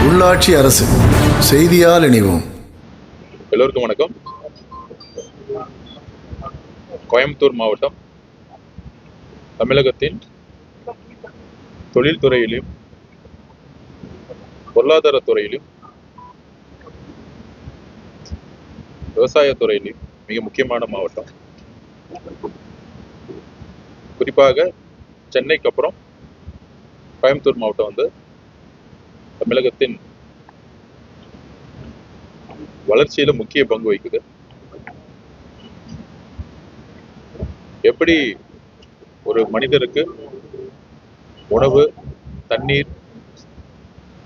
உள்ளாட்சி அரசு செய்தியால் இணைவோம். எல்லோருக்கும் வணக்கம். கோயம்புத்தூர் மாவட்டம் தமிழகத்தின் தொழில்துறையிலும் பொருளாதாரத்துறையிலும் விவசாயத்துறையிலும் மிக முக்கியமான மாவட்டம். குறிப்பாக சென்னைக்கு அப்புறம் கோயம்புத்தூர் மாவட்டம் வந்து தமிழகத்தின் வளர்ச்சியில முக்கிய பங்கு வகிக்குது. எப்படி ஒரு மனிதருக்கு உணவு, தண்ணீர்,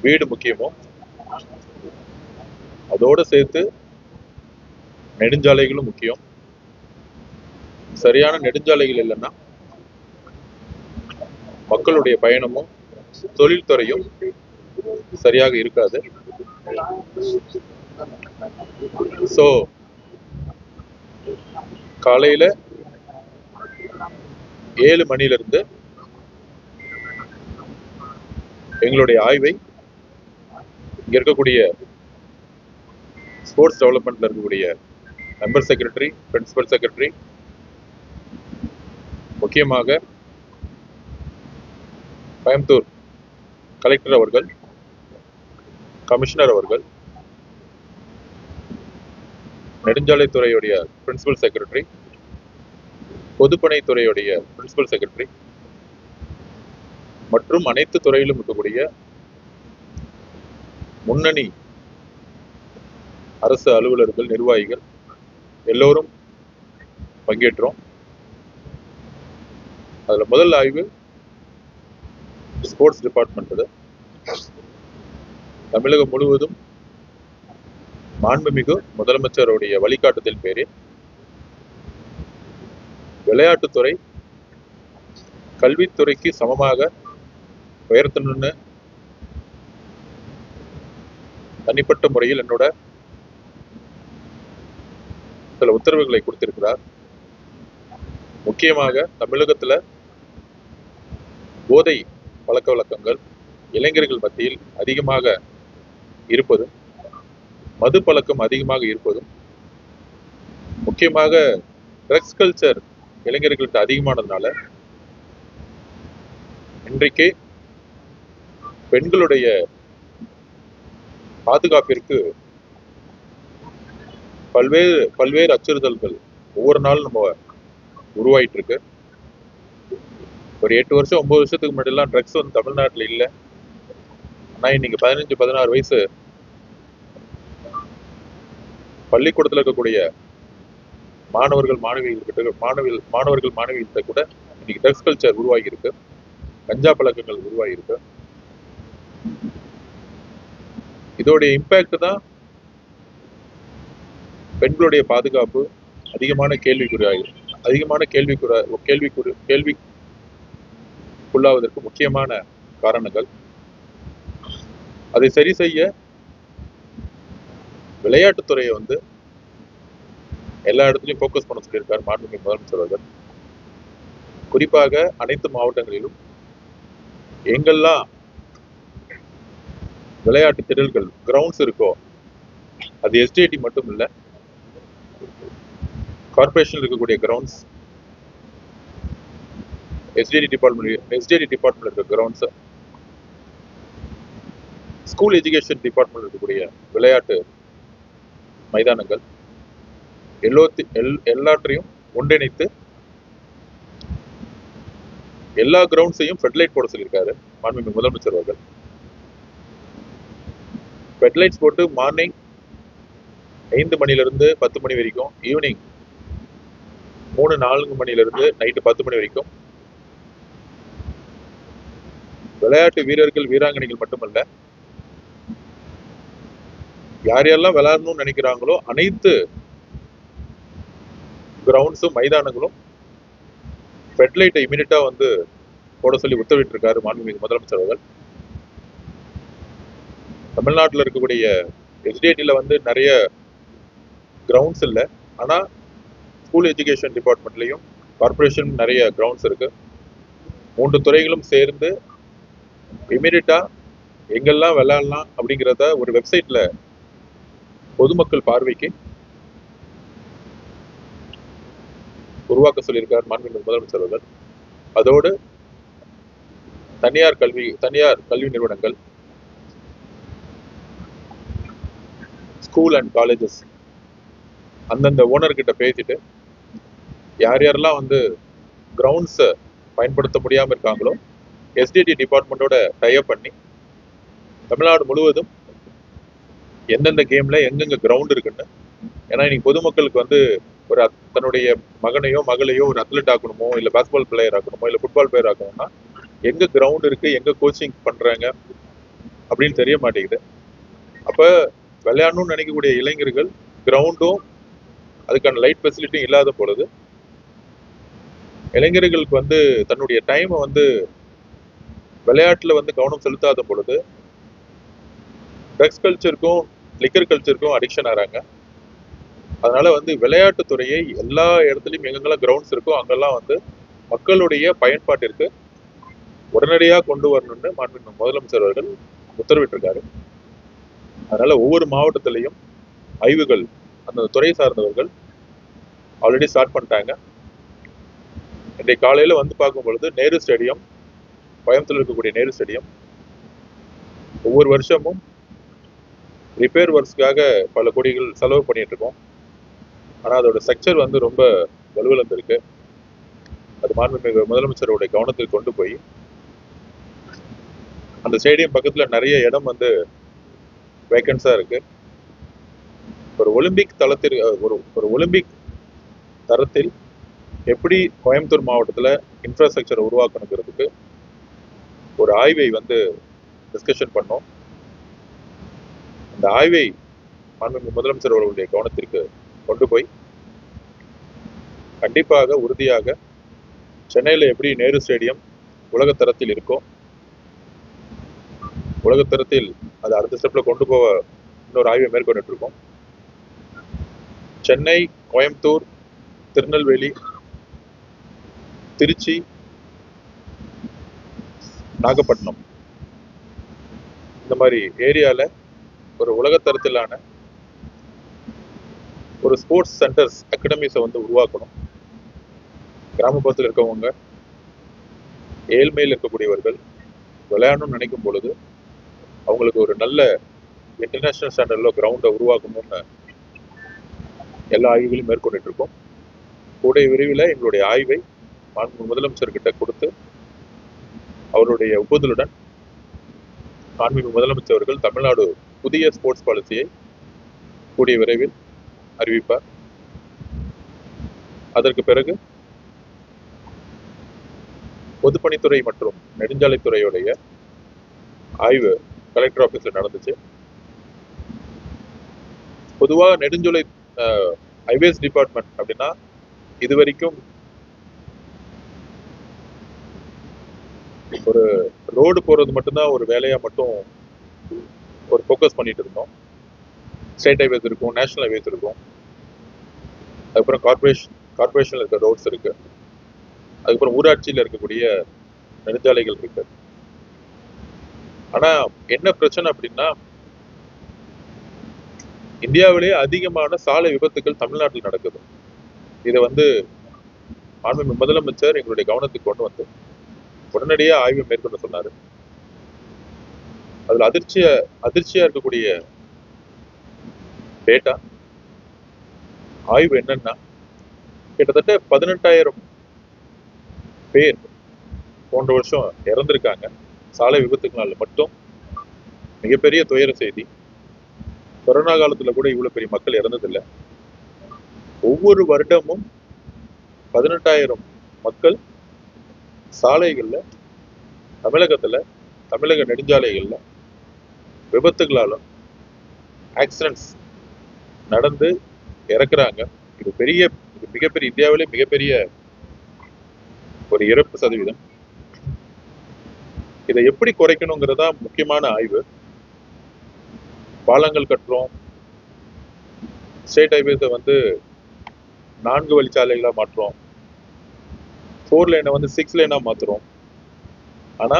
வீடு முக்கியமோ அதோடு சேர்த்து நெடுஞ்சாலைகளும் முக்கியம். சரியான நெடுஞ்சாலைகள் இல்லைன்னா மக்களுடைய பயணமும் தொழில்துறையும் சரியாக இருக்காது. ஸோ காலையில 7 மணிலிருந்து எங்களுடைய ஆய்வை இங்க இருக்கக்கூடிய ஸ்போர்ட்ஸ் டெவலப்மெண்ட்ல இருக்கக்கூடிய மெம்பர் செக்ரட்டரி, பிரின்சிபல் செக்ரட்டரி, முக்கியமாக கோயம்புத்தூர் கலெக்டர் அவர்கள், கமிஷனர் அவர்கள், நெடுஞ்சாலைத்துறையுடைய பிரின்சிபல் செக்ரட்டரி, பொதுப்பணித்துறையுடைய பிரின்சிபல் செக்ரட்டரி மற்றும் அனைத்து துறையிலும் இருக்கக்கூடிய முன்னணி அரசு அலுவலர்கள், நிர்வாகிகள் எல்லோரும் பங்கேற்றோம். அதுல முதல் ஆய்வு ஸ்போர்ட்ஸ் டிபார்ட்மெண்ட். தமிழகம் முழுவதும் மாண்புமிகு முதலமைச்சருடைய வழிகாட்டுதல் பேரில் விளையாட்டுத்துறை கல்வித்துறைக்கு சமமாக உயர்த்தணும்னு தனிப்பட்ட முறையில் என்னோட சில உத்தரவுகளை கொடுத்திருக்கிறார். முக்கியமாக தமிழகத்துல போதை பழக்க வழக்கங்கள் இளைஞர்கள் மத்தியில் அதிகமாக இருப்பதும், மது பழக்கம் அதிகமாக இருப்பதும், முக்கியமாக ட்ரக்ஸ் கல்ச்சர் இளைஞர்கள்ட்ட அதிகமானதுனால இன்றைக்கு பெண்களுடைய பாதுகாப்பிற்கு பல்வேறு அச்சுறுத்தல்கள் ஒவ்வொரு நாளும் நம்ம உருவாயிட்டு இருக்கு. ஒரு 8 வருஷம் 9 வருஷத்துக்கு முன்னாடி எல்லாம் ட்ரக்ஸ் வந்து தமிழ்நாட்டில் இல்லை. ஆனா இன்னைக்கு 15-16 வயசு பள்ளிக்கூடத்தில் இருக்கக்கூடிய மாணவர்கள் மாணவிகிட்ட கூட இன்னைக்கு ட்ரக்ஸ் கல்ச்சர் உருவாகி இருக்கு, கஞ்சா பழக்கங்கள் உருவாகி இருக்கு. இதோடைய இம்பாக்ட் தான் பெண்களுடைய பாதுகாப்பு அதிகமான கேள்விக்குள்ளாவதற்கு முக்கியமான காரணங்கள். அதை சரி செய்ய விளையாட்டுத்துறையை வந்து எல்லா இடத்துலையும் ஃபோக்கஸ் பண்ண சொல்லியிருக்காரு மாண்புமிகு முதலமைச்சர் அவர்கள். குறிப்பாக அனைத்து மாவட்டங்களிலும் எங்கெல்லாம் விளையாட்டு திடல்கள், கிரவுண்ட்ஸ் இருக்கோ, அது எஸ்டிஐடி மட்டும் இல்லை, கார்பரேஷன் இருக்கக்கூடிய கிரவுண்ட்ஸ், எஸ்டிஐடி டிபார்ட்மெண்ட் இருக்க கிரவுண்ட்ஸ், ஸ்கூல் எஜுகேஷன் டிபார்ட்மெண்ட் இருக்கக்கூடிய விளையாட்டு மைதானங்கள் எல்லாற்றையும் ஒன்றிணைத்து எல்லா கிரவுண்ட்ஸையும் ஃபெட்லைட் போட சொல்லியிருக்காரு மாண்புமிகு முதலமைச்சர் அவர்கள். ஃபெட்லைட்ஸ் போட்டு மார்னிங் 5 மணிலிருந்து 10 மணி வரைக்கும், ஈவினிங் 3-4 மணிலிருந்து நைட்டு 10 மணி வரைக்கும் விளையாட்டு வீரர்கள், வீராங்கனைகள் மட்டுமல்ல, யார் யாரெல்லாம் விளையாடணும்னு நினைக்கிறாங்களோ அனைத்து கிரவுண்ட்ஸும் மைதானங்களும் ஃபெட்லைட்டை இமீடியட்டா வந்து போட சொல்லி உத்தரவிட்டு இருக்காரு மாண்புமிகு முதலமைச்சர் அவர்கள். தமிழ்நாட்டில் இருக்கக்கூடிய எஸ்டிஐடியில் வந்து நிறைய கிரவுண்ட்ஸ் இல்லை, ஆனால் ஸ்கூல் எஜுகேஷன் டிபார்ட்மெண்ட்லையும் கார்பரேஷன் நிறைய கிரவுண்ட்ஸ் இருக்கு. 3 துறைகளும் சேர்ந்து இமீடியட்டா எங்கெல்லாம் விளையாடலாம் அப்படிங்கிறத ஒரு வெப்சைட்ல பொதுமக்கள் பார்வைக்கு உருவாக்க சொல்லியிருக்கார் மாண்புமிகு முதலமைச்சர் அவர்கள். அதோடு தனியார் கல்வி நிறுவனங்கள், ஸ்கூல் அண்ட் காலேஜஸ் அந்தந்த ஓனர்கிட்ட பேசிட்டு யார் யாரெல்லாம் வந்து கிரவுண்ட்ஸை பயன்படுத்த முடியாமல் இருக்காங்களோ எஸ்டிடி டிபார்ட்மெண்ட்டோட டைப் பண்ணி தமிழ்நாடு முழுவதும் எந்தெந்த கேம்ல எங்கெங்க கிரவுண்ட் இருக்குன்னு, ஏன்னா இன்னைக்கு பொதுமக்களுக்கு வந்து ஒரு தன்னுடைய மகனையோ மகளையோ ஒரு அத்லெட் ஆக்கணுமோ இல்லை பாஸ்கெட்பால் பிளேயர் ஆக்கணுமோ இல்லை ஃபுட்பால் பிளேயர் ஆக்கணும்னா எங்க கிரவுண்ட் இருக்கு, எங்க கோச்சிங் பண்றாங்க அப்படின்னு தெரிய மாட்டேங்குது. அப்ப விளையாடணும்னு நினைக்கக்கூடிய இளைஞர்கள் கிரவுண்டும் அதுக்கான லைட் ஃபெசிலிட்டியும் இல்லாத பொழுது இளைஞர்களுக்கு வந்து தன்னுடைய டைமை வந்து விளையாட்டுல வந்து கவனம் செலுத்தாத பொழுது ட்ரக்ஸ் கல்ச்சருக்கும் லிக்கர் கல்ச்சருக்கும் அடிக்ஷன் ஆகிறாங்க. அதனால வந்து விளையாட்டு துறையை எல்லா இடத்துலையும் எங்கெங்கெல்லாம் கிரவுண்ட்ஸ் இருக்கோ அங்கெல்லாம் வந்து மக்களுடைய பயன்பாட்டிற்கு உடனடியாக கொண்டு வரணும்னு மாண்புமிகு முதலமைச்சர் அவர்கள் உத்தரவிட்டிருக்காரு. அதனால ஒவ்வொரு மாவட்டத்திலையும் ஆய்வுகள் அந்த துறை சார்ந்தவர்கள் ஆல்ரெடி ஸ்டார்ட் பண்ணிட்டாங்க. இன்றைய காலையில வந்து பார்க்கும் பொழுது நேரு ஸ்டேடியம், கோயம்புத்தூர் இருக்கக்கூடிய நேரு ஸ்டேடியம் ஒவ்வொரு வருஷமும் ரிப்பேர் ஒர்க்ஸ்க்காக பல கோடிகள் செலவு பண்ணிட்டு இருக்கோம். ஆனால் அதோட ஸ்ட்ரக்சர் வந்து ரொம்ப வலுவிழந்து இருக்கு. அது மாண்புமிகு முதலமைச்சருடைய கவனத்தில் கொண்டு போய் அந்த ஸ்டேடியம் பக்கத்துல நிறைய இடம் வந்து வேக்கன்ஸா இருக்கு. ஒரு ஒலிம்பிக் தளத்தில் ஒரு ஒலிம்பிக் தரத்தில் எப்படி கோயம்புத்தூர் மாவட்டத்துல இன்ஃப்ராஸ்ட்ரக்சரை உருவாக்கணுங்கிறதுக்கு ஒரு ஆய்வை வந்து டிஸ்கஷன் பண்ணோம். அந்த ஆய்வை மாண்புமிகு முதலமைச்சர் அவர்களுடைய கவனத்திற்கு கொண்டு போய் கண்டிப்பாக உறுதியாக சென்னையில் எப்படி நேரு ஸ்டேடியம் உலகத்தரத்தில் இருக்கோ, உலகத்தரத்தில் அது அடுத்த ஸ்டெப்ல கொண்டு போக இன்னொரு ஆய்வை மேற்கொண்டு இருக்கோம். சென்னை, கோயம்புத்தூர், திருநெல்வேலி, திருச்சி, நாகப்பட்டினம் இந்த மாதிரி ஏரியால ஒரு உலகத்தரத்திலான ஒரு ஸ்போர்ட்ஸ் சென்டர்ஸ் அகாடமிஸை வந்து உருவாக்கணும். கிராமப்புறத்தில் இருக்கவங்க, ஏழ்மையில் இருக்கக்கூடியவர்கள் விளையாடணும்னு நினைக்கும் பொழுது அவங்களுக்கு ஒரு நல்ல இன்டர்நேஷனல் ஸ்டாண்டர்டில் கிரவுண்டை உருவாக்கணும்னு எல்லா ஆய்வுகளையும் மேற்கொண்டுட்டு இருக்கோம். கூடிய விரைவில் எங்களுடைய ஆய்வை மாண்புமிகு முதலமைச்சர்கிட்ட கொடுத்து அவருடைய ஒப்புதலுடன் மாண்புமிகு முதலமைச்சர் அவர்கள் தமிழ்நாடு புதிய ஸ்போர்ட்ஸ் பாலிசியை கூடிய விரைவில் அறிவிப்பார். அதற்கு பிறகு பொதுப்பணித்துறை மற்றும் நெடுஞ்சாலைத்துறையுடைய ஆய்வு கலெக்டர் ஆஃபீஸில் நடந்துச்சு. பொதுவாக நெடுஞ்சாலை ஹைவேஸ் டிபார்ட்மெண்ட் அப்படின்னா இது வரைக்கும் ஒரு ரோடு போறது மட்டும்தான் ஒரு வேலையா மட்டும் ஒரு ஃபோக்கஸ் பண்ணிட்டு இருந்தோம். ஸ்டேட் ஹைவேஸ் இருக்கும், நேஷனல் ஹைவேஸ் இருக்கும், அதுக்கப்புறம் கார்பரேஷன்ல இருக்க ரோட்ஸ் இருக்கு, அதுக்கப்புறம் ஊராட்சியில் இருக்கக்கூடிய நெடுஞ்சாலைகள் இருக்கு. ஆனா என்ன பிரச்சனை அப்படின்னா இந்தியாவிலேயே அதிகமான சாலை விபத்துக்கள் தமிழ்நாட்டில் நடக்குது. இதை வந்து மாண்புமிகு முதலமைச்சர் எங்களுடைய கவனத்துக்கு கொண்டு வந்து உடனடியாக ஆய்வு மேற்கொண்டு சொன்னாரு. அதுல அதிர்ச்சியா இருக்கக்கூடிய டேட்டா ஆய்வு என்னன்னா கிட்டத்தட்ட 18,000 பேர் போன்ற வருஷம் இறந்திருக்காங்க சாலை விபத்துக்களால மட்டும். மிகப்பெரிய துயர செய்தி. கொரோனா காலத்துல கூட இவ்வளவு பெரிய மக்கள் இறந்ததில்லை. ஒவ்வொரு வருடமும் 18,000 மக்கள் சாலைகள்ல தமிழக நெடுஞ்சாலைகள்ல விபத்துகளாலும் ஆக்சிடென்ட்ஸ் நடந்து இறக்குறாங்க. இது மிகப்பெரிய இந்தியாவிலே மிகப்பெரிய ஒரு இறப்பு சதவீதம். இதை எப்படி குறைக்கணுங்கிறதா முக்கியமான ஆய்வு. பாலங்கள் கட்டுறோம், ஸ்டேட் ஹைவேஸை வந்து 4 வழிச்சாலைகளா மாற்றுறோம், 4 லேனை வந்து 6 லேனா மாத்துறோம். ஆனா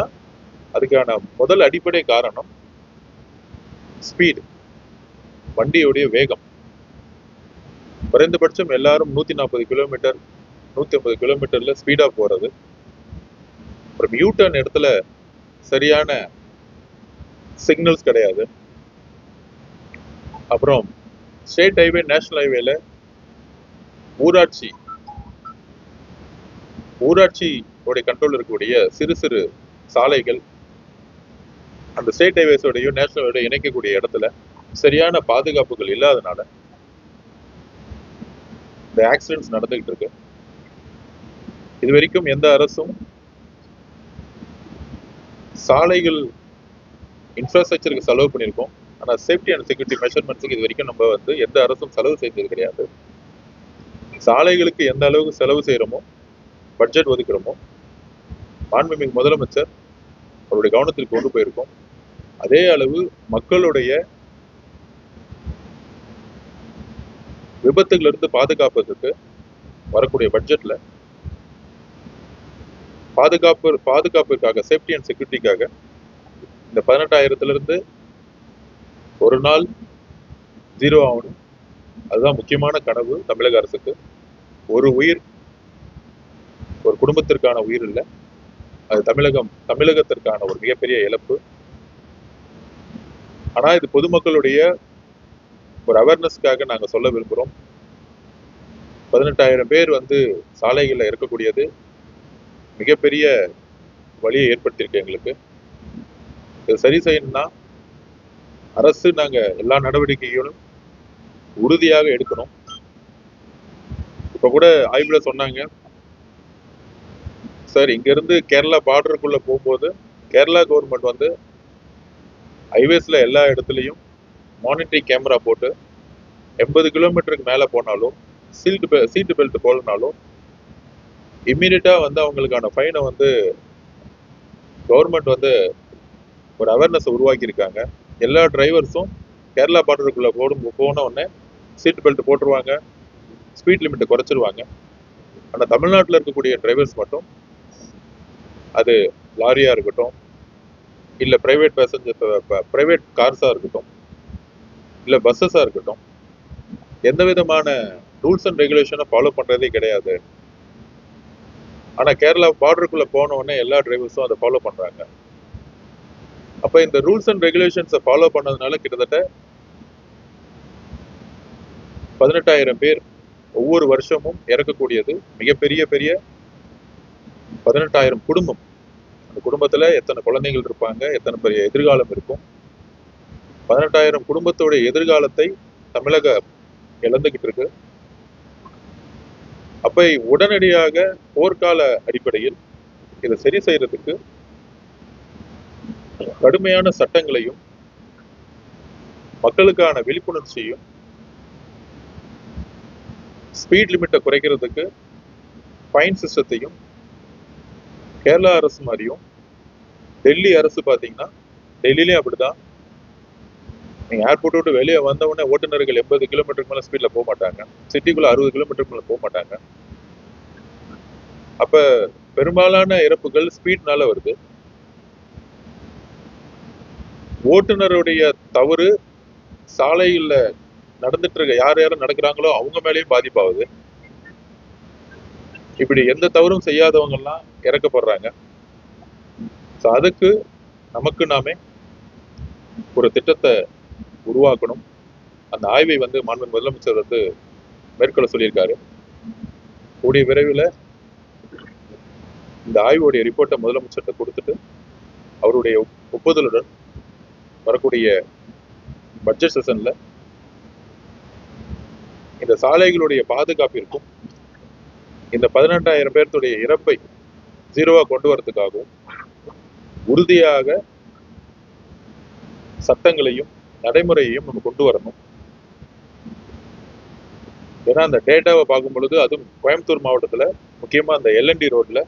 அதுக்கான முதல் அடிப்படை காரணம் ஸ்பீட், வண்டியுடைய வேகம். குறைந்தபட்சம் எல்லாரும் 140 கிலோமீட்டர் 150 கிலோமீட்டர்ல ஸ்பீடா போறது. அப்புறம் யூ டர்ன் இடத்துல சரியான சிக்னல்ஸ் கிடையாது. அப்புறம் ஸ்டேட் ஹைவே, நேஷனல் ஹைவேல ஊராட்சி உடைய கண்ட்ரோல் இருக்கக்கூடிய சிறு சிறு சாலைகள் அந்த ஸ்டேட் ஹைவேஸோடையும் நேஷனல் ஹைவே இணைக்கக்கூடிய இடத்துல சரியான பாதுகாப்புகள் இல்லாதனால இந்த ஆக்சிடென்ட்ஸ் நடந்துகிட்டு இருக்கு. இது வரைக்கும் எந்த அரசும் சாலைகள் இன்ஃப்ராஸ்ட்ரக்சருக்கு செலவு பண்ணியிருக்கோம், ஆனா சேஃப்டி அண்ட் செக்யூரிட்டி மெஷர்மெண்ட்ஸுக்கு இது வரைக்கும் நம்ம எந்த அரசும் செலவு செய்தது கிடையாது. சாலைகளுக்கு எந்த அளவுக்கு செலவு செய்யறோமோ, பட்ஜெட் ஒதுக்குறோமோ, மாண்புமிகு முதலமைச்சர் அவருடைய கவனத்திற்கு கொண்டு போயிருக்கோம். அதே அளவு மக்களுடைய விபத்துகளிலிருந்து பாதுகாப்பதற்கு வரக்கூடிய பட்ஜெட்ல பாதுகாப்பிற்காக, சேஃப்டி அண்ட் செக்யூரிட்டிக்காக இந்த 18,000 ஒரு நாள் 0 ஆகணும். அதுதான் முக்கியமான கனவு தமிழக அரசுக்கு. ஒரு உயிர், ஒரு குடும்பத்திற்கான உயிர் இல்லை, அது தமிழகத்திற்கான ஒரு மிகப்பெரிய இழப்பு. ஆனா இது பொதுமக்களுடைய ஒரு அவேர்னஸ்க்காக நாங்க சொல்ல விரும்புகிறோம். 18,000 பேர் சாலைகளில் இருக்கக்கூடியது மிகப்பெரிய வழியை ஏற்படுத்தியிருக்கு எங்களுக்கு. இது சரி செய்யணும்னா அரசு நாங்க எல்லா நடவடிக்கைகளும் உறுதியாக எடுக்கணும். இப்ப கூட ஆய்வுல சொன்னாங்க சார், இங்க இருந்து கேரளா பார்டருக்குள்ள போகும்போது கேரளா கவர்மெண்ட் ஹைவேஸ்ல எல்லா இடத்துலையும் மானிட்டரிங் கேமரா போட்டு 80 கிலோமீட்டருக்கு மேல போனாலும் சீட்டு பெல்ட் போலனாலும் இம்மீடியட்டா அவங்களுக்கான ஃபைனை கவர்மெண்ட் ஒரு அவேர்னஸ் உருவாக்கி இருக்காங்க. எல்லா டிரைவர்ஸும் கேரளா பார்டருக்குள்ள போன உடனே சீட் பெல்ட் போட்டுருவாங்க, ஸ்பீட் லிமிட்டை குறைச்சிருவாங்க. ஆனா தமிழ்நாட்டில் இருக்கக்கூடிய டிரைவர்ஸ் மட்டும், அது லாரியா இருக்கட்டும், இல்ல பிரைவேட் கார்ஸா இருக்கட்டும், இல்ல பஸ்ஸஸா இருக்கட்டும், எந்த விதமான ரூல்ஸ் அண்ட் ரெகுலேஷனை ஃபாலோ பண்றதே கிடையாது. ஆனா கேரளா பார்டருக்குள்ள போன உடனே எல்லா டிரைவர்ஸும் அதை ஃபாலோ பண்றாங்க. அப்ப இந்த ரூல்ஸ் அண்ட் ரெகுலேஷன்ஸை ஃபாலோ பண்ணதுனால கிட்டத்தட்ட 18,000 பேர் ஒவ்வொரு வருஷமும் இறக்கக்கூடியது மிகப்பெரிய 18,000 குடும்பம். அந்த குடும்பத்துல எத்தனை குழந்தைகள் இருப்பாங்க, எத்தனை பெரிய எதிர்காலம் இருக்கும். 18,000 குடும்பத்தோட எதிர்காலத்தை தமிழகம் இழந்துகிட்டு இருக்கு. அப்ப உடனடியாக போர்க்கால அடிப்படையில் இதை சரி செய்யறதுக்கு கடுமையான சட்டங்களையும் மக்களுக்கான விழிப்புணர்ச்சியும், ஸ்பீட் லிமிட்டை குறைக்கிறதுக்கு ஃபைன் சிஸ்டத்தையும் கேரளா அரசு மாதிரியும் டெல்லி அரசு பார்த்தீங்கன்னா, டெல்லியிலையும் அப்படிதான். நீங்க ஏர்போர்ட் விட்டு வெளியே வந்த உடனே ஓட்டுநர்கள் 80 கிலோமீட்டருக்கு மேல ஸ்பீட்ல போக மாட்டாங்க, சிட்டிக்குள்ள 60 கிலோமீட்டருக்கு மேல போக மாட்டாங்க. அப்ப பெரும்பாலான இறப்புகள் ஸ்பீட்னால வருது. ஓட்டுநருடைய தவறு சாலையில் நடந்துட்டு இருக்க யாரும் நடக்கிறாங்களோ அவங்க மேலேயும் பாதிப்பாகுது. இப்படி எந்த தவறும் செய்யாதவங்க எல்லாம் இறக்கப்படுறாங்க. அதுக்கு நமக்கு நாமே ஒரு திட்டத்தை உருவாக்கணும். அந்த ஆய்வை மாண்பு முதலமைச்சர் மேற்கொள்ள சொல்லியிருக்காரு. கூடிய விரைவில் இந்த ஆய்வுடைய ரிப்போர்ட்டை முதலமைச்சர்கிட்ட கொடுத்துட்டு அவருடைய ஒப்புதலுடன் வரக்கூடிய பட்ஜெட் செஷன்ல இந்த சாலைகளுடைய பாதுகாப்பிற்கும் இந்த 18,000 பேர்த்துடைய இறப்பை 0வா கொண்டு வரதுக்காகவும் உறுதியாக சட்டங்களையும் நடைமுறையையும் நம்ம கொண்டு வரணும். ஏன்னா அந்த டேட்டாவை பார்க்கும் பொழுது, அதுவும் கோயம்புத்தூர் மாவட்டத்துல முக்கியமா அந்த LND ரோட்ல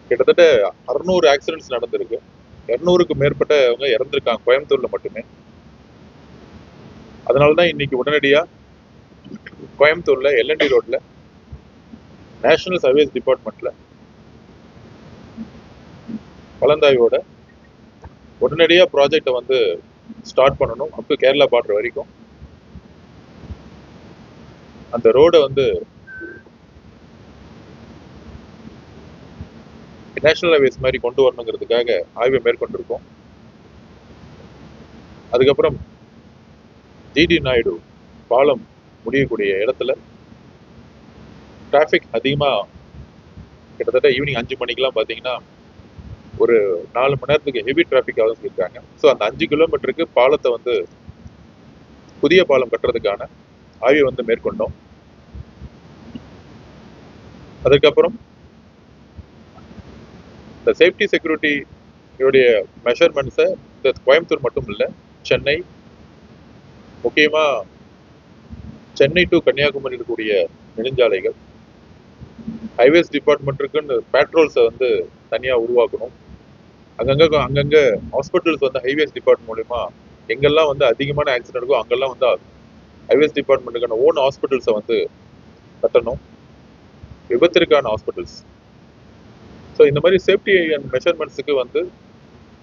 கிட்டத்தட்ட 600 ஆக்சிடென்ட்ஸ் நடந்திருக்கு. 200க்கு மேற்பட்டவங்க இறந்திருக்காங்க கோயம்புத்தூர்ல மட்டுமே. அதனாலதான் இன்னைக்கு உடனடியா கோயம்புத்தூர்ல LND ரோட்ல நேஷனல் சர்வீஸ் டிபார்ட்மெண்ட்ல கலந்தாய்வோட உடனடியா ப்ராஜெக்டை ஸ்டார்ட் பண்ணணும் அப் டு கேரளா பார்டர் வரைக்கும். அந்த ரோடை வந்து நேஷனல் ஹைவேஸ் மாதிரி கொண்டு வரணுங்கிறதுக்காக ஆய்வை மேற்கொண்டிருக்கோம். அதுக்கப்புறம் ஜிடி நாயுடு பாலம் முடியக்கூடிய இடத்துல டிராஃபிக் அதிகமாக கிட்டத்தட்ட ஈவினிங் 5 மணிக்கெல்லாம் பார்த்தீங்கன்னா ஒரு 4 மணி நேரத்துக்கு ஹெவி டிராஃபிக் ஆகும் சொல்லியிருக்காங்க. ஸோ அந்த 5 கிலோமீட்டருக்கு பாலத்தை வந்து புதிய பாலம் கட்டுறதுக்கான ஆய்வை வந்து மேற்கொண்டோம். அதுக்கப்புறம் இந்த சேஃப்டி செக்யூரிட்டியோடைய மெஷர்மெண்ட்ஸை இந்த கோயம்புத்தூர் மட்டும் இல்லை, சென்னை, முக்கியமாக சென்னை டு கன்னியாகுமரி இருக்கக்கூடிய நெடுஞ்சாலைகள், ஹைவேஸ் டிபார்ட்மெண்ட்டுக்குன்னு பேட்ரோல்ஸை வந்து தனியாக உருவாக்கணும். அங்கங்கே ஹாஸ்பிட்டல்ஸ் வந்து ஹைவேஸ் டிபார்ட்மெண்ட் மூலிமா எங்கெல்லாம் வந்து அதிகமான ஆக்சிடென்ட் இருக்கோ அங்கெல்லாம் வந்து ஹைவேஸ் டிபார்ட்மெண்ட்டுக்கான ஓன் ஹாஸ்பிட்டல்ஸை வந்து கட்டணும், விபத்திற்கான ஹாஸ்பிட்டல்ஸ். ஸோ இந்த மாதிரி சேஃப்டி அண்ட் மெஷர்மெண்ட்ஸுக்கு வந்து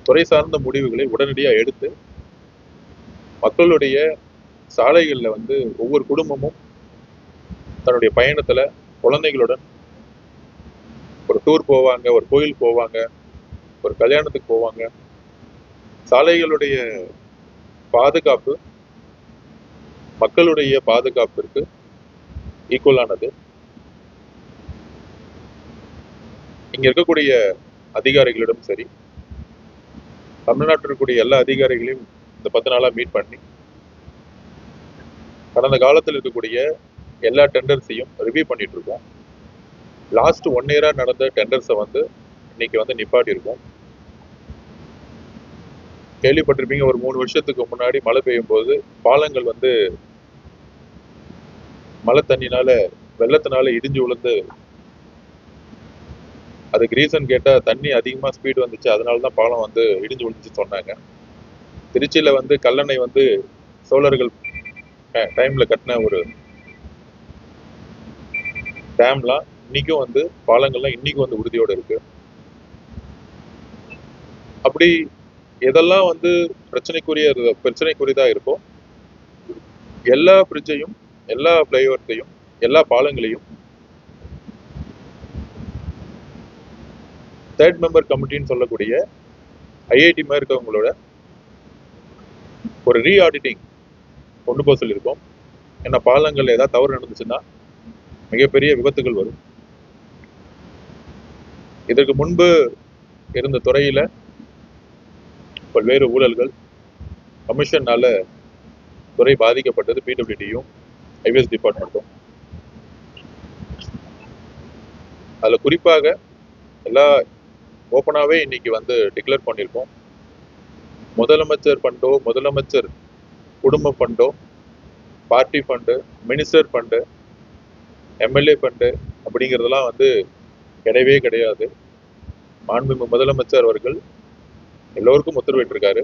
துறை சார்ந்த முடிவுகளை உடனடியாக எடுத்து மக்களுடைய சாலைகளில் வந்து ஒவ்வொரு குடும்பமும் தன்னுடைய பயணத்தில் குழந்தைகளுடன் ஒரு டூர் போவாங்க, ஒரு கோயில் போவாங்க, ஒரு கல்யாணத்துக்கு போவாங்க. சாலைகளுடைய பாதுகாப்பு மக்களுடைய பாதுகாப்பிற்கு ஈக்குவலானது. இங்க இருக்கக்கூடிய அதிகாரிகளிடம் சரி, தமிழ்நாட்டில் இருக்கக்கூடிய எல்லா அதிகாரிகளையும் இந்த 10 நாளா மீட் பண்ணி கடந்த காலத்தில் இருக்கக்கூடிய எல்லா டெண்டர்ஸையும் ரிவ்யூ பண்ணிட்டு இருக்கோம். லாஸ்ட் 1 இயரா நடந்த டெண்டர்ஸை வந்து இன்னைக்கு வந்து நிப்பாட்டி இருக்கோம். கேள்விப்பட்டிருப்பீங்க, ஒரு 3 வருஷத்துக்கு முன்னாடி மழை பெய்யும் போது பாலங்கள் வந்து மழை தண்ணினால வெள்ளத்தினால இடிஞ்சு விழுந்து, அதுக்கு ரீசன் கேட்டால் தண்ணி அதிகமாக ஸ்பீடு வந்துச்சு, அதனால தான் பாலம் வந்து இடிஞ்சு விழுந்துச்சு சொன்னாங்க. திருச்சியில் வந்து கல்லணை வந்து சோழர்கள் டைமில் கட்டின ஒரு டேம்லாம் இன்னைக்கும் வந்து பாலங்கள்லாம் இன்னைக்கும் வந்து உறுதியோடு இருக்கு. அப்படி எதெல்லாம் வந்து பிரச்சனைக்குரியதாக இருக்கும், எல்லா பிரிட்ஜையும், எல்லா ஃப்ளைஓவர்ஸையும், எல்லா பாலங்களையும் தேர்ட் மெம்பர் கமிட்டின்னு சொல்லக்கூடிய ஐஐடி மாதிரி இருக்கவங்களோட ஒரு ரீஆடிட்டிங் கொண்டு போக சொல்லியிருக்கோம். ஏன்னா பாலங்கள் ஏதாவது தவறு நடந்துச்சுன்னா மிகப்பெரிய விபத்துகள் வரும். இதற்கு முன்பு இருந்த துறையில பல்வேறு ஊழல்கள், கமிஷன்னால துறை பாதிக்கப்பட்டது பிடபிள்யூடியும் ஹைவேஸ் டிபார்ட்மெண்ட்டும். அதுல குறிப்பாக எல்லா ஓப்பனாகவே இன்னைக்கு வந்து டிக்ளேர் பண்ணியிருக்கோம். முதலமைச்சர் ஃபண்டோ, முதலமைச்சர் குடும்ப ஃபண்டோ, party fund, minister fund, MLA fund அப்படிங்கிறதெல்லாம் வந்து கிடையவே கிடையாது. மாண்புமிகு முதலமைச்சர் அவர்கள் எல்லோருக்கும் உத்தரவிட்டிருக்காரு,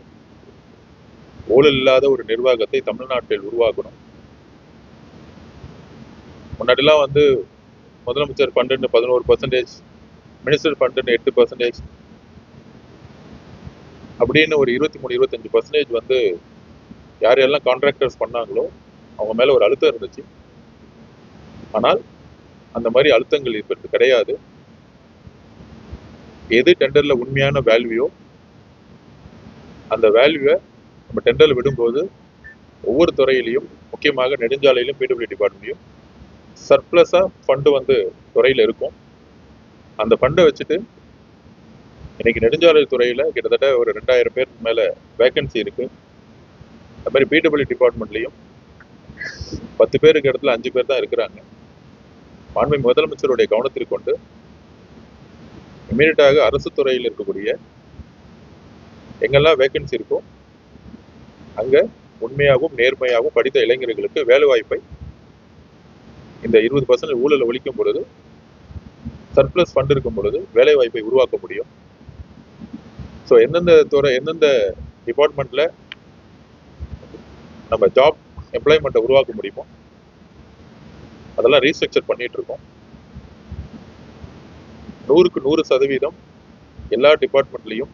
ஊழல் இல்லாத ஒரு நிர்வாகத்தை தமிழ்நாட்டில் உருவாக்கணும். முன்னாடிலாம் வந்து முதலமைச்சர் ஃபண்டுன்னு 11%, மினிஸ்டர் ஃபண்டுன்னு 8%, அப்படின்னு ஒரு 23-25% வந்து யார் யாரெல்லாம் கான்ட்ராக்டர்ஸ் பண்ணாங்களோ அவங்க மேல ஒரு அழுத்தம் இருந்துச்சு. ஆனால் அந்த மாதிரி அழுத்தங்கள் இப்ப கிடையாது. எது டெண்டர்ல உண்மையான வேல்யூயோ அந்த வேல்யூவை நம்ம டெண்டர்ல விடும்போது ஒவ்வொரு துறையிலையும், முக்கியமாக நெடுஞ்சாலையிலும் பிடபிள்யூ டிபார்ட்மெண்ட்லையும் சர்ப்ளஸா ஃபண்டு வந்து துறையில இருக்கும். அந்த ஃபண்டை வச்சுட்டு இன்னைக்கு நெடுஞ்சாலை துறையில கிட்டத்தட்ட ஒரு 2000 பேருக்கு மேல வேகன்சி இருக்கு. அது மாதிரி பிடபிள்யூ டிபார்ட்மெண்ட்லையும் 10 பேருக்கு இடத்துல 5 பேர் தான் இருக்கிறாங்க. மாண்புமிகு முதலமைச்சருடைய கவனத்திற்கு கொண்டு இமீடியட்டாக அரசு துறையில் இருக்கக்கூடிய எங்கெல்லாம் வேகன்சி இருக்கோ அங்க உண்மையாகவும் நேர்மையாகவும் படித்த இளைஞர்களுக்கு வேலை வாய்ப்பை இந்த 20% ஊழலை ஒழிக்கும் பொழுது, சர்ப்ளஸ் ஃபண்ட் இருக்கும் பொழுது வேலை வாய்ப்பை உருவாக்க முடியும். ஸோ எந்தெந்த துறை, எந்தெந்த டிபார்ட்மெண்ட்ல நம்ம ஜாப் எம்ப்ளாய்மெண்ட்டை உருவாக்க முடியுமோ அதெல்லாம் ரீஸ்ட்ரக்சர் பண்ணிட்டு இருக்கோம். 100க்கு 100% எல்லா டிபார்ட்மெண்ட்லையும்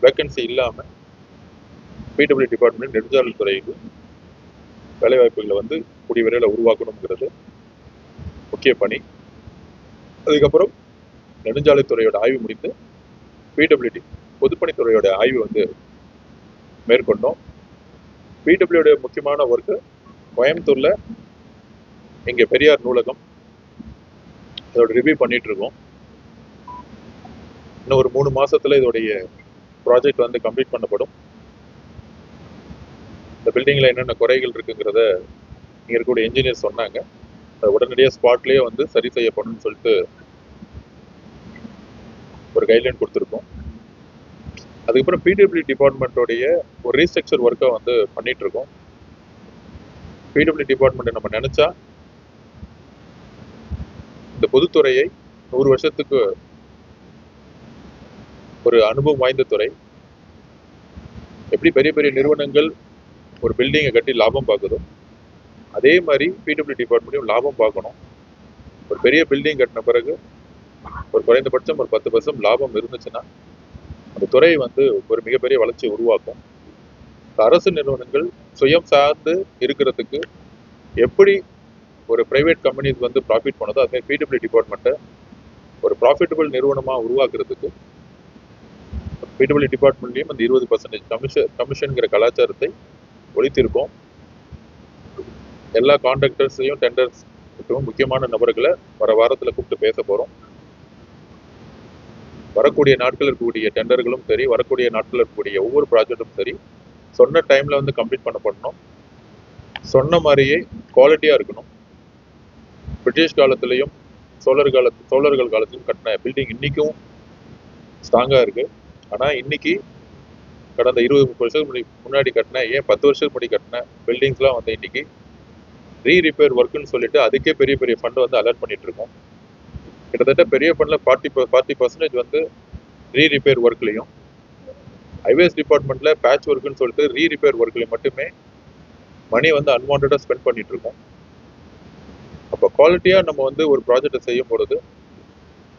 வேக்கன்சி இல்லாம பிடபிள்யூ டிபார்ட்மெண்ட் நெடுஞ்சாலைத்துறைக்கு வேலைவாய்ப்புகளை வந்து கூடிய விரைவில் உருவாக்கணுங்கிறது முக்கிய பணி. அதுக்கப்புறம் நெடுஞ்சாலைத்துறையோட ஆய்வு முடிந்து பிடபிள்யூடி பொதுப்பணித்துறையோட ஆய்வு வந்து மேற்கொண்டோம். பிடபிள்யூடைய முக்கியமான ஒர்க்கு கோயம்புத்தூர்ல இங்க பெரியார் நூலகம் இதோட ரிவ்யூ பண்ணிட்டு இருக்கோம். இன்னும் ஒரு 3 மாசத்துல இதோடைய ப்ராஜெக்ட் வந்து கம்ப்ளீட் பண்ணப்படும். இந்த பில்டிங்ல என்னென்ன குறைகள் இருக்குங்கிறத இங்க இருக்கக்கூடிய என்ஜினியர் சொன்னாங்க. அதை உடனடியாக ஸ்பாட்லயே வந்து சரி செய்யப்படணும்னு சொல்லிட்டு ஒரு கைட்லைன் கொடுத்துருக்கோம். அதுக்கப்புறம் பிடபிள்யூ டிபார்ட்மெண்ட்டோடைய ஒரு ரீஸ்ட்ரக்சர் ஒர்க்கை வந்து பண்ணிட்டு இருக்கோம். பிடபிள்யூ டிபார்ட்மெண்ட் நம்ம நினைச்சா இந்த பொதுத்துறையை 100 வருஷத்துக்கு ஒரு அனுபவம் வாய்ந்த துறை. எப்படி பெரிய பெரிய நிறுவனங்கள் ஒரு பில்டிங்கை கட்டி லாபம் பார்க்குதோ அதே மாதிரி பிடபிள்யூ டிபார்ட்மெண்ட்டையும் லாபம் பார்க்கணும். ஒரு பெரிய பில்டிங் கட்டின பிறகு ஒரு குறைந்தபட்சம் ஒரு 10% லாபம் இருந்துச்சுன்னா அந்த துறை வந்து ஒரு மிகப்பெரிய வளர்ச்சியை உருவாக்கும். அரசு நிறுவனங்கள் சுயம் சார்ந்து இருக்கிறதுக்கு எப்படி ஒரு பிரைவேட் கம்பெனிஸ் வந்து ப்ராஃபிட் பண்ணதோ அதுமாதிரி பிடபிள்யூ டிபார்ட்மெண்ட்டை ஒரு ப்ராஃபிட்டபிள் நிறுவனமாக உருவாக்குறதுக்கு பிடபிள்யூ டிபார்ட்மெண்ட்லையும் அந்த 20% கமிஷன்கிற கலாச்சாரத்தை ஒழித்திருக்கோம். எல்லா கான்ட்ராக்டர்ஸையும் டெண்டர்ஸ் முக்கியமான நபர்களை வர வாரத்தில் கூப்பிட்டு பேச போகிறோம். வரக்கூடிய நாட்கள் இருக்கக்கூடிய டெண்டர்களும் சரி, வரக்கூடிய நாட்கள் இருக்கக்கூடிய ஒவ்வொரு ப்ராஜெக்டும் சரி, சொன்ன டைமில் வந்து கம்ப்ளீட் பண்ணணும். சொன்ன மாதிரியே குவாலிட்டியாக இருக்கணும். பிரிட்டிஷ் காலத்துலேயும் சோழர்கள் காலத்திலையும் கட்டின பில்டிங் இன்றைக்கும் ஸ்ட்ராங்காக இருக்குது. ஆனால் இன்னைக்கு கடந்த 20-30 வருஷத்துக்கு முன்னாடி கட்டின, ஏன் 10 வருஷத்துக்கு முன்னாடி கட்டின பில்டிங்ஸ்லாம் வந்து இன்னைக்கு ரீரிப்பேர் ஒர்க்குன்னு சொல்லிட்டு அதுக்கே பெரிய பெரிய ஃபண்டை வந்து அலர்ட் பண்ணிட்டு இருக்கோம். கிட்டத்தட்ட பெரிய ஃபண்டில் 40% வந்து ரீரிப்பேர் ஒர்க்லையும், ஹைவேஸ் டிபார்ட்மெண்ட்டில் பேட்ச் ஒர்க்குன்னு சொல்லிட்டு ரீரிப்பேர் ஒர்க்லையும் மட்டுமே மணி வந்து அன்வான்டாக ஸ்பெண்ட் பண்ணிட்டு இருக்கோம். அப்போ குவாலிட்டியாக நம்ம வந்து ஒரு ப்ராஜெக்டை செய்யும் பொழுது,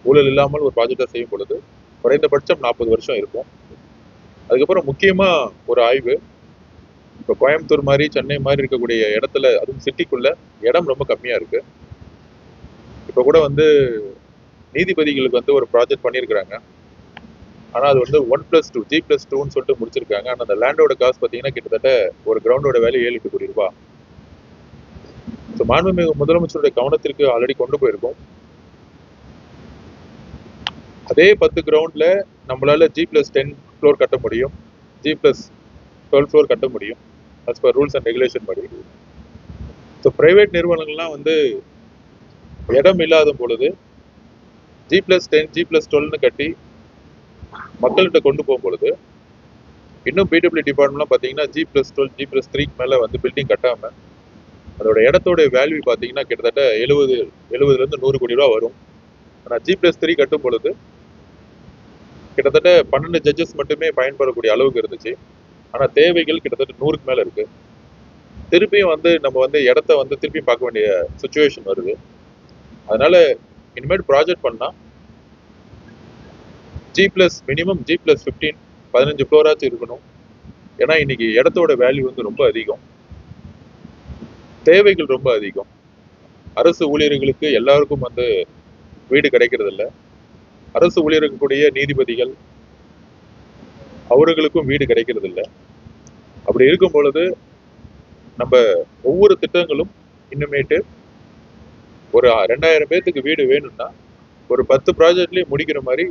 ஊழல் இல்லாமல் ஒரு ப்ராஜெக்டை செய்யும் பொழுது குறைந்தபட்சம் 40 வருஷம் இருக்கும். அதுக்கப்புறம் முக்கியமாக ஒரு ஆய்வு, இப்போ கோயம்புத்தூர் மாதிரி சென்னை மாதிரி இருக்கக்கூடிய இடத்துல, அதுவும் சிட்டிக்குள்ள இடம் ரொம்ப கம்மியாக இருக்கு. இப்போ கூட வந்து நீதிபதிகளுக்கு வந்து ஒரு ப்ராஜெக்ட் பண்ணியிருக்கிறாங்க. ஆனால் அது வந்து 1+2 G+2ன்னு சொல்லிட்டு முடிச்சிருக்காங்க. ஆனால் அந்த லேண்டோட காசு பார்த்தீங்கன்னா கிட்டத்தட்ட ஒரு கிரவுண்டோட வேல்யூ 7-8 கோடி ரூபாய். ஸோ மாண்புமிகு முதலமைச்சருடைய கவனத்திற்கு ஆல்ரெடி கொண்டு போயிருக்கோம். அதே 10 கிரவுண்ட்ல நம்மளால G+10 ஃப்ளோர் கட்ட முடியும், G+12 ஃப்ளோர் கட்ட முடியும் as per rules and regulation படி. ஸோ பிரைவேட் நிறுவனங்கள்லாம் வந்து இடம் இல்லாத பொழுது G+10 G+12ன்னு கட்டி மக்கள்கிட்ட கொண்டு போகும் பொழுது, இன்னும் பிடபிள்யூ டிபார்ட்மெண்ட்லாம் பார்த்தீங்கன்னா G+12 G+3 மேலே வந்து பில்டிங் கட்டாமல் அதோட இடத்தோட வேல்யூ பார்த்தீங்கன்னா கிட்டத்தட்ட 70-100 கோடி ரூபா வரும். ஆனால் G+3 கட்டும் பொழுது கிட்டத்தட்ட 12 ஜட்ஜஸ் மட்டுமே பயன்படக்கூடிய அளவுக்கு இருந்துச்சு. ஆனால் தேவைகள் கிட்டத்தட்ட 100க்கு மேலே இருக்கு. திருப்பியும் வந்து நம்ம வந்து இடத்த வந்து திருப்பி பார்க்க வேண்டிய சுச்சுவேஷன் வருது. அதனால இனிமேல் ப்ராஜெக்ட் பண்ணால் மினிமம் G+15 15 ஃப்ளோராச்சும் இருக்கணும். ஏன்னா இன்னைக்கு இடத்தோட வேல்யூ வந்து ரொம்ப அதிகம், தேவைகள் ரொம்ப அதிகம். அரசு ஊழியர்களுக்கு எல்லாருக்கும் வந்து வீடு கிடைக்கிறது இல்லை. அரசு ஊழியர்களுடைய நீதிபதிகள் அவர்களுக்கும் வீடு கிடைக்கிறது இல்லை. அப்படி இருக்கும் பொழுது நம்ம ஒவ்வொரு திட்டங்களும் இன்னுமேட்டு ஒரு 2000 பேர்த்துக்கு வீடு வேணும்னா ஒரு 10 ப்ராஜெக்ட்லயும் முடிக்கிற மாதிரி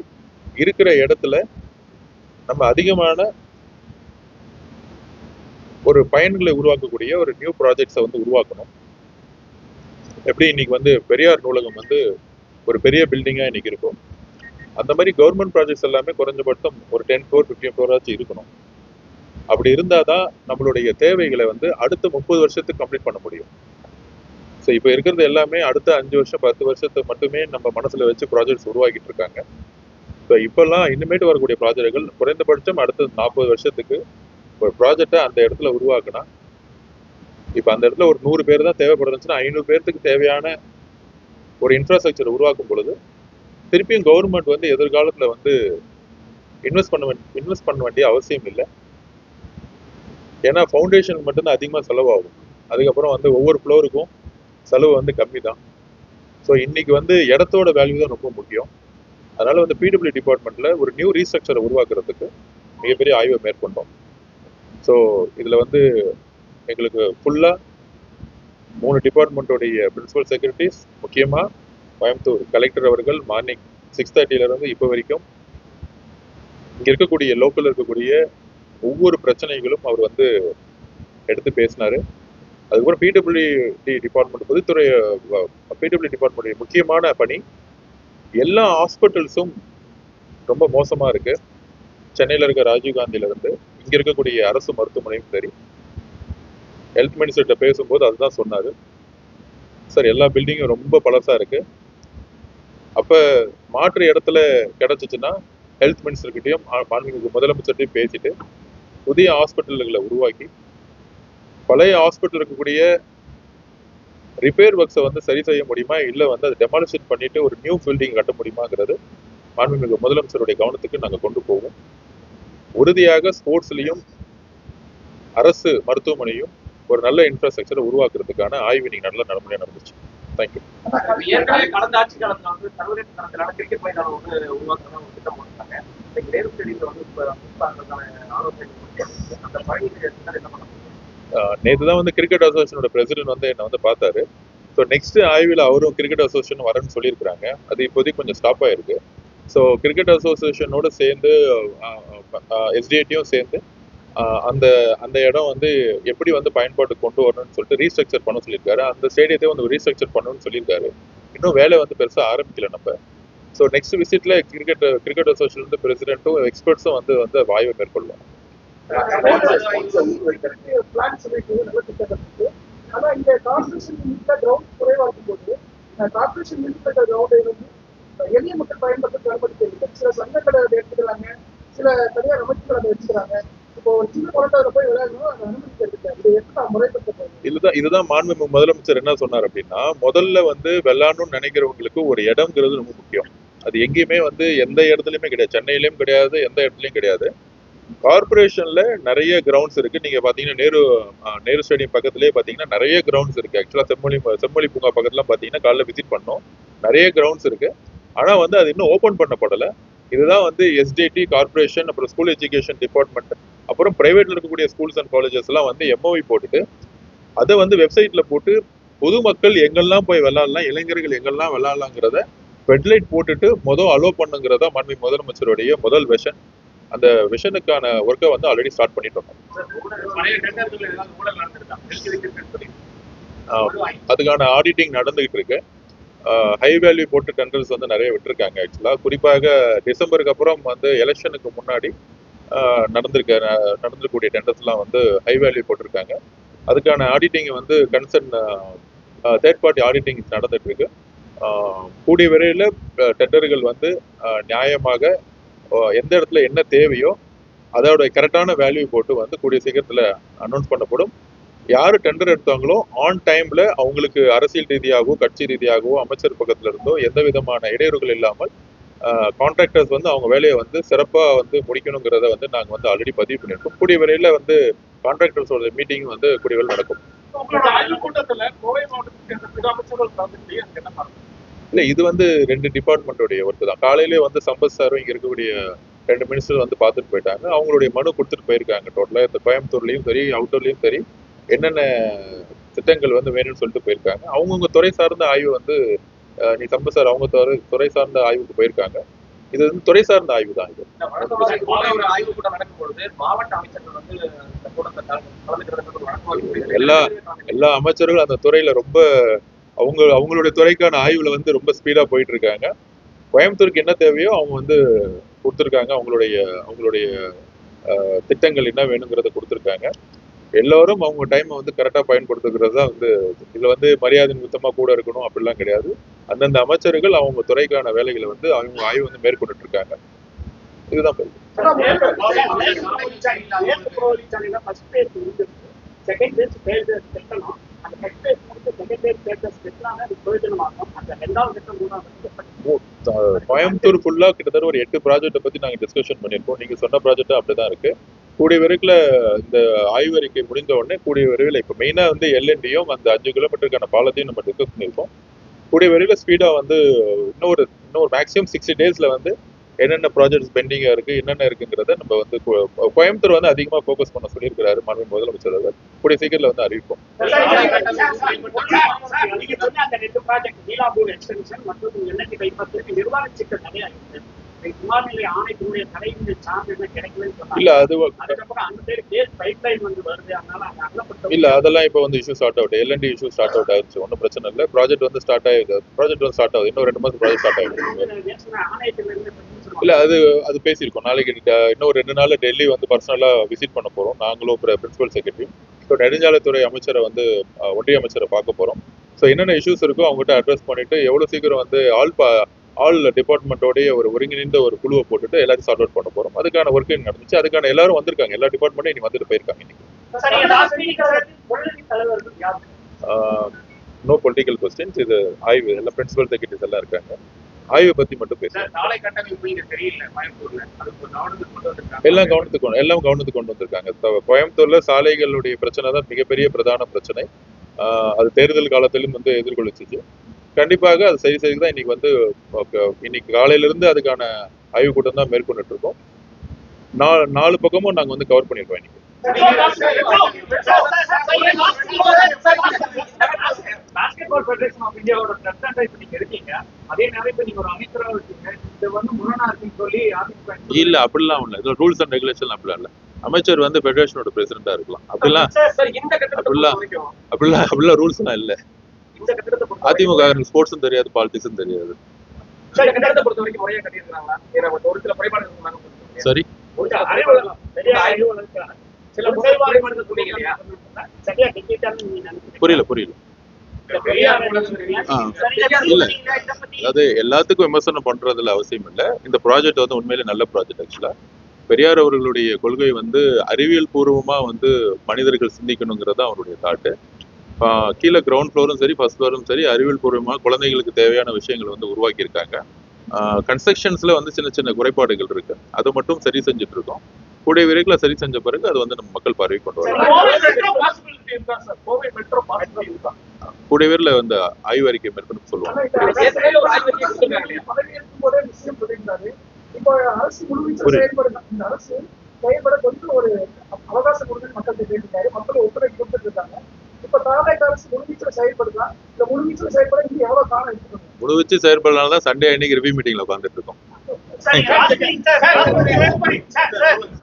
இருக்கிற இடத்துல நம்ம அதிகமான ஒரு பயன்களை உருவாக்கக்கூடிய ஒரு நியூ ப்ராஜெக்ட்ஸை வந்து உருவாக்கணும். எப்படி இன்னைக்கு வந்து பெரியார் நூலகம் வந்து ஒரு பெரிய பில்டிங்கா இன்னைக்கு இருக்கும், அந்த மாதிரி கவர்மெண்ட் ப்ராஜெக்ட்ஸ் எல்லாமே குறைஞ்சபட்சம் ஒரு 10 ஃப்ளோர் 15 ஃப்ளோராச்சும் இருக்கணும். அப்படி இருந்தாதான் நம்மளுடைய தேவைகளை வந்து அடுத்த 30 வருஷத்துக்கு கம்ப்ளீட் பண்ண முடியும். ஸோ இப்போ இருக்கிறது எல்லாமே அடுத்த 5 வருஷம் 10 வருஷத்தை மட்டுமே நம்ம மனசுல வச்சு ப்ராஜெக்ட்ஸ் உருவாக்கிட்டு இருக்காங்க. ஸோ இப்பெல்லாம் இனிமேட்டு வரக்கூடிய ப்ராஜெக்டுகள் குறைந்தபட்சம் அடுத்த 40 வருஷத்துக்கு ஒரு ப்ராஜெக்டை அந்த இடத்துல உருவாக்குனா, இப்போ அந்த இடத்துல ஒரு 100 பேர் தான் தேவைப்படுதுன்னா 500 பேர்த்துக்கு தேவையான ஒரு இன்ஃப்ராஸ்ட்ரக்சர் உருவாக்கும் பொழுது திருப்பியும் கவர்மெண்ட் வந்து எதிர்காலத்தில் வந்து இன்வெஸ்ட் பண்ண வேண்டிய அவசியம் இல்லை. ஏன்னா ஃபவுண்டேஷன் மட்டும்தான் அதிகமாக செலவாகும். அதுக்கப்புறம் வந்து ஒவ்வொரு ஃப்ளோருக்கும் செலவு வந்து கம்மி தான். ஸோ இன்னைக்கு வந்து இடத்தோட வேல்யூ தான் ரொம்ப முக்கியம். அதனால வந்து பிடபிள்யூ டிபார்ட்மெண்ட்ல ஒரு நியூ ரீஸ்ட்ரக்சரை உருவாக்குறதுக்கு மிகப்பெரிய ஆய்வை மேற்கொண்டோம். ஸோ இதில் வந்து எங்களுக்கு ஃபுல்லாக 3 டிபார்ட்மெண்ட்டோடைய பிரின்சிபல் செக்ரட்டரிஸ், முக்கியமாக கோயம்புத்தூர் கலெக்டர் அவர்கள் மார்னிங் 6:30 இப்போ வரைக்கும் இங்கே இருக்கக்கூடிய லோக்கல் இருக்கக்கூடிய ஒவ்வொரு பிரச்சனைகளும் அவர் வந்து எடுத்து பேசினாரு. அதுக்கப்புறம் பிடபிள்யூடி டிபார்ட்மெண்ட் பொதுத்துறை பிடபிள்யூ டிபார்ட்மெண்ட் முக்கியமான பணி, எல்லா ஹாஸ்பிட்டல்ஸும் ரொம்ப மோசமா இருக்கு. சென்னையில் இருக்க ராஜீவ்காந்தில இருந்து இங்க இருக்கக்கூடிய அரசு மருத்துவமனையும் சரி, ஹெல்த் மினிஸ்டர்கிட்ட பேசும்போது அதுதான் சொன்னாரு. சார் எல்லா பில்டிங்கும் ரொம்ப பழசா இருக்கு. அப்ப மாற்று இடத்துல கிடைச்சிச்சுன்னா ஹெல்த் மினிஸ்டர்கிட்டையும் மாண்புமிகு முதலமைச்சர்கிட்டையும் பேசிட்டு புதிய ஹாஸ்பிட்டல்களை உருவாக்கி பழைய ஹாஸ்பிட்டல் இருக்கக்கூடிய ரிப்பேர் ஒர்க்ஸை வந்து சரி செய்ய முடியுமா, இல்லை வந்து அதை டெமாலிஷன் பண்ணிட்டு ஒரு நியூ பில்டிங் கட்ட முடியுமாங்கிறது மாண்புமிகு முதலமைச்சருடைய கவனத்துக்கு நாங்கள் கொண்டு போவோம். உறுதியாக ஸ்போர்ட்ஸ்லையும் அரசு மருத்துவமனையும் ஒரு நல்ல இன்ஃப்ராஸ்ட்ரக்சரை உருவாக்குறதுக்கான ஆய்வு இன்னைக்கு நல்ல நல்லபடியாக நடந்துச்சு. தேங்க்யூ. கடந்த ஆட்சி காலத்துல வந்து சர்வதேச தரத்திலான கிரிக்கெட் மைதானம் வந்து உருவாக்குறதா ஒரு திட்டம் போட்டாங்க. நேரு ஸ்டேடியத்தில் வந்து ஆலோசனை அந்த பணி என்ன பண்ண நேற்று தான் வந்து கிரிக்கெட் அசோசியேஷனோட பிரசிடென்ட் வந்து என்னை வந்து பார்த்தாரு. ஸோ நெக்ஸ்ட் ஆய்வில் அவரும் கிரிக்கெட் அசோசியேஷன் வரேன்னு சொல்லியிருக்கிறாங்க. அது இப்போதைக்கு கொஞ்சம் ஸ்டாப் ஆயிருக்கு. ஸோ கிரிக்கெட் அசோசியேஷனோட சேர்ந்து எஸ்டிஐடியும் சேர்ந்து அந்த அந்த இடம் வந்து எப்படி வந்து பயன்பாட்டுக்கு கொண்டு வரணும்னு சொல்லிட்டு ரீஸ்ட்ரக்சர் பண்ண சொல்லியிருக்காரு. அந்த ஸ்டேடியத்தை வந்து ரீஸ்ட்ரக்சர் பண்ணணும்னு சொல்லியிருக்காரு. இன்னும் வேலை வந்து பெருசாக ஆரம்பிக்கல நம்ம. ஸோ நெக்ஸ்ட் விசிட்ல கிரிக்கெட் அசோசியேஷன் பிரசிடென்ட்டும் எக்ஸ்பர்ட்ஸும் வந்து ஆய்வை மேற்கொள்ளும். ஆனா இந்த கார்பரேஷன் கிரவுண்ட் குறைவாக்கும் போது கார்பரேஷன் கிரவுண்டை வந்து எளிய மக்கள் பயன்படுத்த அனுமதிக்கிறது. சில சங்கங்களை அதை எடுத்துக்கிறாங்க, சில தனியார் அமைப்புகள் அதை எடுத்துக்கிறாங்க. இப்போ ஒரு சின்ன குழந்தை போய் விளையாடணும், அதை அனுமதிக்கிறது. இது எப்படி முறைப்படுத்த இதுதான் மாண்புமிகு முதலமைச்சர் என்ன சொன்னார் அப்படின்னா, முதல்ல வந்து விளையாடணும்னு நினைக்கிறவங்களுக்கு ஒரு இடம்ங்கிறது ரொம்ப முக்கியம். அது எங்கேயுமே வந்து எந்த இடத்துலயுமே கிடையாது, சென்னையிலயும் கிடையாது, எந்த இடத்துலயும் கிடையாது. கார்பரேஷன்ல நிறைய கிரவுண்ட்ஸ் இருக்கு. நீங்க பாத்தீங்கன்னா நேரு ஸ்டேடியம் பக்கத்துலயே பாத்தீங்கன்னா நிறைய கிரவுண்ட்ஸ் இருக்கு. ஆக்சுவலா செம்மொழி பூங்கா பக்கத்துல பாத்தீங்கன்னா காலைல விசிட் பண்ணோம், நிறைய கிரவுண்ட்ஸ் இருக்கு. ஆனா வந்து அது இன்னும் ஓபன் பண்ணப்படல. இதுதான் வந்து எஸ்டிடி கார்பரேஷன், அப்புறம் ஸ்கூல் எஜுகேஷன் டிபார்ட்மெண்ட், அப்புறம் பிரைவேட்ல இருக்கக்கூடிய ஸ்கூல்ஸ் அண்ட் காலேஜஸ் எல்லாம் வந்து எம்ஓவி போட்டுட்டு அதை வந்து வெப்சைட்ல போட்டு பொதுமக்கள் எங்கெல்லாம் போய் விளையாடலாம், இளைஞர்கள் எங்கெல்லாம் விளையாடலாங்கிறத பெட்லைட் போட்டுட்டு அலோ பண்ணுங்கிறதா மாண்புமிகு முதலமைச்சருடைய முதல் விஷன். அந்த விஷனுக்கான ஒர்க்கை வந்து ஆல்ரெடி ஸ்டார்ட் பண்ணிட்டோம். அதுக்கான ஆடிட்டிங் நடந்துகிட்டு இருக்கு. ஹை வேல்யூ போட்டு டெண்டர்ஸ் வந்து நிறைய விட்டுருக்காங்க. ஆக்சுவலா குறிப்பாக டிசம்பருக்கு அப்புறம் வந்து எலெக்ஷனுக்கு முன்னாடி நடந்திருக்கக்கூடிய டெண்டர்ஸ்லாம் வந்து ஹை வேல்யூ போட்டிருக்காங்க. அதுக்கான ஆடிட்டிங் வந்து கன்சர்ன் தேர்ட் பார்ட்டி ஆடிட்டிங் நடந்துட்டு இருக்கு. கூடிய விரைவில் டெண்டர்கள் வந்து நியாயமாக எந்த இடத்துல என்ன தேவையோ அதோட கரெக்டான வேல்யூ போட்டு வந்து கூடிய சீக்கிரத்தில் அனௌன்ஸ் பண்ணப்படும். யாரு டெண்டர் எடுத்தாங்களோ ஆன் டைம்ல அவங்களுக்கு அரசியல் ரீதியாகவோ கட்சி ரீதியாகவோ அமைச்சர் பக்கத்துல இருந்தோ எந்த விதமான இடையூறுகள் இல்லாமல் கான்ட்ராக்டர்ஸ் வந்து அவங்க வேலையை வந்து சிறப்பா வந்து முடிக்கணுங்கிறத வந்து நாங்க வந்து ஆல்ரெடி பதிவு பண்ணியிருக்கோம். கூடிய விரைவில் வந்து கான்ட்ராக்டர்ஸோட மீட்டிங் வந்து கூடிய விரைவில் நடக்கும். இல்ல, இது வந்து 2 டிபார்ட்மெண்டோடைய ஒர்க் தான். காலையிலேயே வந்து சம்பத் சாரும் இங்க இருக்கக்கூடிய 2 மினிஸ்டர் வந்து பார்த்துட்டு போயிட்டாங்க. அவங்களுடைய மனு கொடுத்துட்டு போயிருக்காங்க. டோட்டலா கோயம்புத்தூர்லயும் சரி, அவுட்டர்லயும் சரி, என்னென்ன திட்டங்கள் வந்து வேணும்னு சொல்லிட்டு போயிருக்காங்க. அவங்கவுங்க துறை சார்ந்த ஆய்வு வந்து நீ சம்பத் சார் அவங்க துறை சார்ந்த ஆய்வுக்கு போயிருக்காங்க. இது வந்து துறை சார்ந்த ஆய்வு தான். இது எல்லா அமைச்சர்களும் அந்த துறையில ரொம்ப அவங்களுடைய துறைக்கான ஆய்வுல வந்து ரொம்ப ஸ்பீடா போயிட்டு இருக்காங்க. கோயம்புத்தூருக்கு என்ன தேவையோ அவங்க வந்து கொடுத்துருக்காங்க. அவங்களுடைய திட்டங்கள் என்ன வேணுங்கிறத கொடுத்துருக்காங்க. எல்லாரும் அவங்க டைமை வந்து கரெக்டா பயன்படுத்துகிறது தான் வந்து இதுல வந்து மரியாதை நிமித்தமா கூட இருக்கணும் அப்படிலாம் கிடையாது. அந்தந்த அமைச்சர்கள் அவங்க துறைக்கான வேலைகளை வந்து அவங்க ஆய்வு வந்து மேற்கொண்டுட்டு இருக்காங்க. இதுதான் செகண்ட் அந்த ஃபர்ஸ்ட் ஃபேஸ் முடிச்சு செகண்ட் ஃபேஸ் தேர்ட் ஃபேஸ் அது பிரயோஜனமாகும். அந்த ரெண்டாவது கட்டம் மூணாவது கட்டம் கோயம்புத்தூர் ஃபுல்லா கிட்டத்தட்ட ஒரு 8 ப்ராஜெக்ட்டை பத்தி நாங்க டிஸ்கஷன் பண்ணியிருக்கோம். நீங்க சொன்ன ப்ராஜெக்ட் அப்படிதான் இருக்கு. கூடிய விரைவில் இந்த ஆய்வறிக்கை முடிந்த உடனே கூடிய விரைவில் இப்போ மெயினா வந்து எல்என்டியும் அந்த 5 கிலோமீட்டருக்கான பாலத்தையும் நம்ம டிஸ்கஸ் பண்ணியிருக்கோம். கூடிய விரைவில் ஸ்பீடா வந்து இன்னொரு மேக்ஸிமம் 60 டேஸ்ல வந்து என்னென்ன ப்ராஜெக்ட்ஸ் பெண்டிங்கா இருக்கு என்னென்ன இருக்குங்கிறத நம்ம வந்து கோயம்புத்தூர் வந்து அதிகமா ஃபோக்கஸ் பண்ண சொல்லியிருக்கிறாரு மாண்புமிகு முதலமைச்சர் அவர். கூடிய சீக்கிரத்தில் வந்து அறிவிப்போம். நீங்க சொன்ன அந்த 2 ப்ராஜெக்ட் நீலாபூர் எக்ஸ்டென்ஷன் மற்றும் எல்என்டி பைபாஸ் நிர்வாக சிக்கல் நிறைய இருக்கு. விமானநிலைய ஆணையத்தினுடைய தலையினுடைய சார்ஜ் கிடைக்கலன்னு சொன்னாங்க. இல்ல அது அதுக்கப்புறம் அந்த சைடு கேஸ் பைப்லைன் வந்து வருது. அதனால அங்க அகலப்படுத்த இல்ல அதெல்லாம் இப்போ வந்து issue start out L and T issue start out ஆயிடுச்சு. ஒன்றும் பிரச்சனை இல்லை. ப்ராஜெக்ட் வந்து ஸ்டார்ட் ஆகுது. இன்னும் 2 மாசம் ப்ராஜெக்ட் ஸ்டார்ட் ஆயிடுச்சு. ஆணையத்திலிருந்து இல்ல அது பேசியிருக்கோம். நாளைக்கு இன்னும் 2 நாள்ல டெல்லி வந்து பர்சனலா விசிட் பண்ண போறோம். நாங்களும் பிரின்சிபல் செக்ரட்டரி. ஸோ நெடுஞ்சாலைத்துறை அமைச்சரை வந்து ஒன்றிய அமைச்சரை பார்க்க போறோம். ஸோ என்னென்ன இஷ்யூஸ் இருக்கோ அவங்ககிட்ட அட்ரஸ் பண்ணிட்டு எவ்வளவு சீக்கிரம் வந்து ஆல் டிபார்ட்மெண்ட்டோடைய ஒரு ஒருங்கிணைந்த ஒரு குழுவை போட்டுட்டு எல்லாரும் சார்ட் அவுட் பண்ண போறோம். அதுக்கான ஒர்க்கிங் நடந்துச்சு. அதுக்கான எல்லாரும் வந்திருக்காங்க. எல்லா டிபார்ட்மெண்ட்டும் இனி வந்துட்டு போயிருக்காங்க. No political questions. இது ஆய்வு எல்லாம் பிரின்சிபல் செக்ரட்டரிஸ் எல்லாம் இருக்காங்க. ஆய்வை பத்தி மட்டும் பேசுறேன். எல்லாம் கவனத்துக்கு கொண்டு வந்திருக்காங்க. கோயம்புத்தூர்ல சாலைகளுடைய பிரச்சனை தான் மிகப்பெரிய பிரதான பிரச்சனை. அது தேர்தல் காலத்திலும் வந்து எதிர்கொள்ளிச்சு. கண்டிப்பாக அது சரி தான் இன்னைக்கு காலையில இருந்து அதுக்கான ஆய்வு கூட்டம் தான் மேற்கொண்டுட்டு இருக்கோம். 4 பக்கமும் நாங்க வந்து கவர் பண்ணிருக்கோம். இன்னைக்கு பாஸ்கெட்பால் ஃபெடரேஷன் ஆஃப் இந்தியாவோட பிரசிடென்ட்டா இப்ப நீங்க இருக்கீங்க. அதே நேரம் இப்ப நீங்க ஒரு அமைச்சரா இருக்கீங்க. இது வந்து முரணா இருக்குன்னு சொல்லி இல்ல அப்படிலாம் இல்ல. இது ரூல்ஸ் அண்ட் ரெகுலேஷன் அப்படிலாம் இல்ல. அமைச்சர் வந்து ஃபெடரேஷனோட பிரசிடென்ட்டா இருக்கலாம். அப்படிலாம் ரூல்ஸ் எல்லாம் இல்ல. அதிமுக ஸ்போர்ட்ஸும் தெரியாது, பாலிடிக்ஸும் தெரியாது. சரி புரியல இல்ல. அதாவது எல்லாத்துக்கும் விமர்சனம் பண்றதுல அவசியம் இல்ல. இந்த ப்ராஜெக்ட் வந்து உண்மையிலே நல்ல ப்ராஜெக்ட். ஆக்சுவலா பெரியார் அவர்களுடைய கொள்கை வந்து அறிவியல் பூர்வமா வந்து மனிதர்கள் சிந்திக்கணுங்கிறதா அவருடைய தாட்டு. கீழே கிரவுண்ட் ஃப்ளோரும் சரி ஃபர்ஸ்ட் ஃப்ளோரும் சரி அறிவியல் பூர்வமாக குழந்தைகளுக்கு தேவையான விஷயங்கள் வந்து உருவாக்கியிருக்காங்க. கன்ஸ்ட்ரக்ஷன்ஸ்ல வந்து சின்ன குறைபாடுகள் இருக்கு. அதை மட்டும் சரி செஞ்சுட்டு இருக்கோம். கூடிய விரைவில் சரி செஞ்ச பிறகு அது வந்து நம்ம மக்கள் பார்வை கொண்டு வரலாம். கூடிய விரைவில் வந்து ஆய்வறிக்கை மேற்கொண்டு சொல்லுவாங்க. இப்போ அரசு முழுவீச்சில் செயல்பட கொஞ்சம் ஒரு அவகாசம் கொடுத்து மக்கள்கிட்ட கேட்டுருக்காரு. மக்கள் ஒத்துழைப்பு கொடுத்துட்டு இருக்காங்க. இப்ப தாவேக அரசு முழுவீச்சில் செயல்படுதா? இந்த முழுவீச்சில் செயல்பட இன்னும் எவ்வளவு காலம் எடுத்துக்கணும்? முழுவீச்சு செயல்படலாம் தான் சண்டே அன்னைக்கு ரிவ்யூ மீட்டிங்ல உட்காந்துட்டு இருக்கோம்.